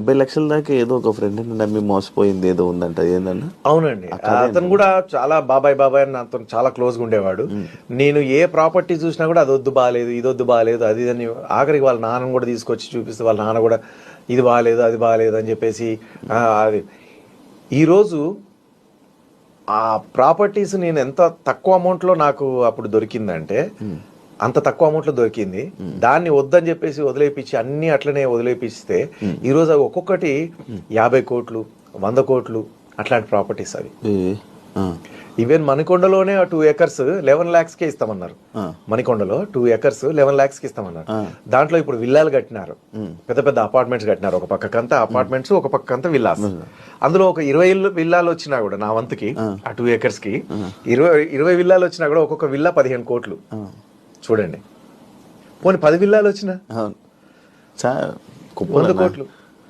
70 లక్షల దాకా ఏదో ఒక ఫ్రెండ్ నమ్మి మోసపోయింది ఏదో ఉందంట, ఏందన్నా? అవునండి, అతను కూడా చాలా బాబాయ్ బాబాయ్ అని నాతో చాలా క్లోజ్ గా ఉండేవాడు. నేను ఏ ప్రాపర్టీ చూసినా కూడా అది వద్దు బాగాలేదు, ఇది వద్దు బాగాలేదు, అది అని ఆఖరికి వాళ్ళ నాన్నను కూడా తీసుకొచ్చి చూపిస్తే వాళ్ళ నాన్న కూడా ఇది బాగాలేదు అది బాగాలేదు అని చెప్పేసి అది. ఈరోజు ఆ ప్రాపర్టీస్ నేను ఎంత తక్కువ అమౌంట్లో నాకు అప్పుడు దొరికిందంటే అంత తక్కువ అమౌంట్లో దొరికింది. దాన్ని వద్దని చెప్పేసి వదిలేపించి అన్ని అట్లనే వదిలేపిస్తే ఈరోజు అవి ఒక్కొక్కటి 50 కోట్లు 100 కోట్లు అట్లాంటి ప్రాపర్టీస్ అవి. ఈవెన్ మణికొండలోనే 2 acres 11 lakhs కే ఇస్తామన్నారు. మణికొండలో 2 acres 11 lakhs కి ఇస్తామన్నారు. దాంట్లో ఇప్పుడు విల్లాలు కట్టినారు, పెద్ద పెద్ద అపార్ట్మెంట్స్ కట్టినారు. ఒక పక్కకంతా అపార్ట్మెంట్స్, ఒక పక్కకంతా విల్లాస్. అందులో ఒక 20 విల్లాలు వచ్చినా కూడా నా వంతుకి ఆ 2 acres కి 20 విల్లాలు వచ్చినా కూడా ఒక్కొక్క విల్లా 15 కోట్లు. చూడండి, పోనీ 10 విల్లాలు వచ్చినా 100 కోట్లు.